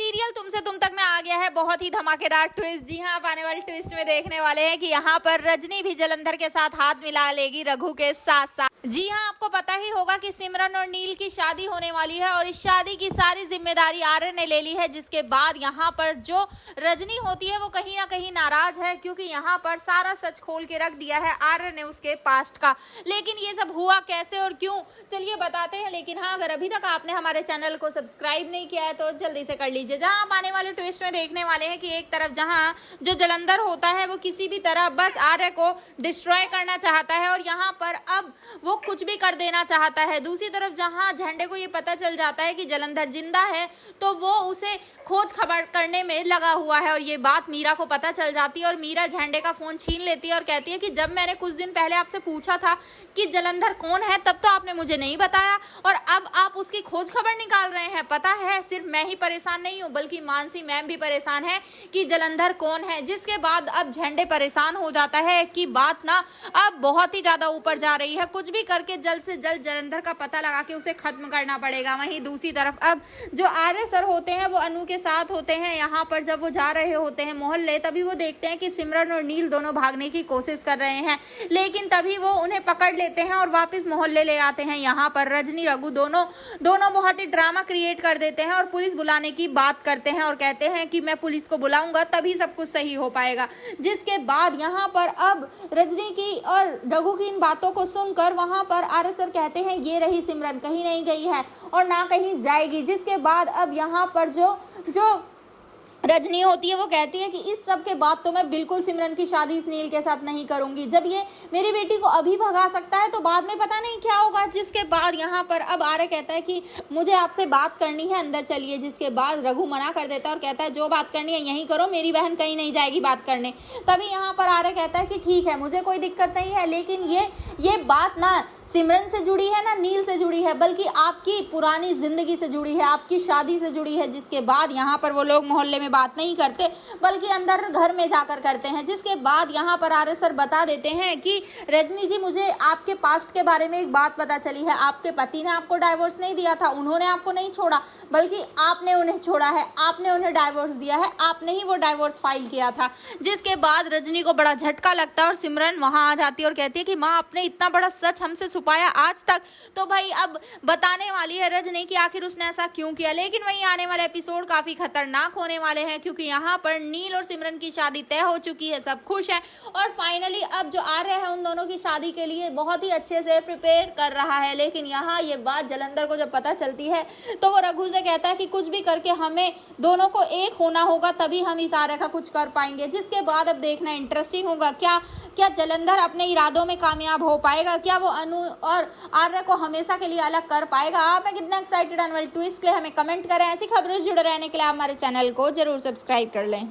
Serial तुमसे तुम तक में आ गया है बहुत ही धमाकेदार ट्विस्ट। जी हाँ, आप आने वाले ट्विस्ट में देखने वाले हैं कि यहाँ पर रजनी भी जलंधर के साथ हाथ मिला लेगी रघु के साथ साथ। जी हाँ, आपको पता ही होगा कि सिमरन और नील की शादी होने वाली है और इस शादी की सारी जिम्मेदारी आर्य ने ले ली है, जिसके बाद यहाँ पर जो रजनी होती है वो कहीं ना कहीं नाराज है क्योंकि यहाँ पर सारा सच खोल के रख दिया है आर्य ने उसके पास्ट का। लेकिन ये सब हुआ कैसे और क्यों, चलिए बताते हैं। लेकिन हाँ, अगर अभी तक आपने हमारे चैनल को सब्सक्राइब नहीं किया है तो जल्दी से कर लीजिए। जहाँ आप आने वाले ट्विस्ट में देखने वाले हैं कि एक तरफ जहाँ जो जलंधर होता है वो किसी भी तरह बस आर्य को डिस्ट्रॉय करना चाहता है और यहाँ पर अब वो कुछ भी कर देना चाहता है। दूसरी तरफ जहाँ झंडे को ये पता चल जाता है कि जलंधर जिंदा है तो वो उसे खोज खबर करने में लगा हुआ है और ये बात मीरा को पता चल जाती है और मीरा झंडे का फोन छीन लेती है और कहती है कि जब मैंने कुछ दिन पहले आपसे पूछा था कि जलंधर कौन है तब तो आपने मुझे नहीं बताया और अब आप उसकी खोज खबर निकाल रहे हैं। पता है, सिर्फ मैं ही परेशान नहीं हूँ बल्कि मानसी मैम भी परेशान है कि जलंधर कौन है। जिसके बाद अब झंडे परेशान हो जाता है कि बात ना अब बहुत ही ज्यादा ऊपर जा रही है, कुछ भी करके जल्द से जल्द जलंधर का पता लगा के उसे खत्म करना पड़ेगा। वहीं दूसरी तरफ अब जो आर्य सर होते हैं वो अनु के साथ होते हैं। यहाँ पर जब वो जा रहे होते हैं मोहल्ले तभी वो देखते हैं कि सिमरन और नील दोनों भागने की कोशिश कर रहे हैं, लेकिन तभी वो उन्हें पकड़ लेते हैं और वापस मोहल्ले ले आते हैं। यहाँ पर रजनी रघु दोनों बहुत ही ड्रामा क्रिएट कर देते हैं और पुलिस बुलाने की बात करते हैं और कहते हैं कि मैं पुलिस को बुलाऊंगा तभी सब कुछ सही हो पाएगा। जिसके बाद यहाँ पर अब रजनी की और रघु की इन बातों को सुनकर वहां पर आर्य सर कहते हैं ये रही सिमरन, कहीं नहीं गई है और ना कहीं जाएगी। जिसके बाद अब यहाँ पर जो रजनी होती है वो कहती है कि इस सब के बाद तो मैं बिल्कुल सिमरन की शादी इस नील के साथ नहीं करूंगी। जब ये मेरी बेटी को अभी भगा सकता है तो बाद में पता नहीं क्या होगा। जिसके बाद यहाँ पर अब आर्य कहता है कि मुझे आपसे बात करनी है, अंदर चलिए। जिसके बाद रघु मना कर देता है और कहता है जो बात करनी है यहीं करो, मेरी बहन कहीं नहीं जाएगी बात करने। तभी यहाँ पर आर्य कहता है कि ठीक है, मुझे कोई दिक्कत नहीं है, लेकिन ये बात ना सिमरन से जुड़ी है ना नील से जुड़ी है, बल्कि आपकी पुरानी जिंदगी से जुड़ी है, आपकी शादी से जुड़ी है। जिसके बाद यहाँ पर वो लोग मोहल्ले में बात नहीं करते बल्कि अंदर घर में जाकर करते हैं। जिसके बाद यहाँ पर आर्य सर बता देते हैं कि रजनी जी, मुझे आपके पास्ट के बारे में एक बात पता चली है। आपके पति ने आपको डाइवोर्स नहीं दिया था, उन्होंने आपको नहीं छोड़ा बल्कि आपने उन्हें छोड़ा है, आपने उन्हें डाइवोर्स दिया है, आपने ही वो डाइवोर्स फाइल किया था। जिसके बाद रजनी को बड़ा झटका लगता है और सिमरन वहां आ जाती है और कहती है कि माँ, आपने इतना बड़ा सच हमसे छुपाया आज तक, तो भाई अब बताने वाली है रजनी कि आखिर उसने ऐसा क्यों किया। लेकिन वहीं आने वाले एपिसोड काफी खतरनाक होने वाले हैं क्योंकि यहाँ पर नील और सिमरन की शादी तय हो चुकी है, सब खुश है और फाइनली अब जो आर्य है उन दोनों की शादी के लिए बहुत ही अच्छे से प्रिपेयर कर रहा है। लेकिन यहाँ ये बात जलंधर को जब पता चलती है तो वो रघु से कहता है कि कुछ भी करके हमें दोनों को एक होना होगा, तभी हम इस आर्य का कुछ कर पाएंगे। जिसके बाद अब देखना इंटरेस्टिंग होगा क्या जलंधर अपने इरादों में कामयाब हो पाएगा, क्या वो अनु और आर्य को हमेशा के लिए अलग कर पाएगा। आप कितना एक्साइटेड आने वाले ट्विस्ट के लिए हमें कमेंट करें। ऐसी खबरों से जुड़े रहने के लिए आप हमारे चैनल को जरूर सब्सक्राइब कर लें।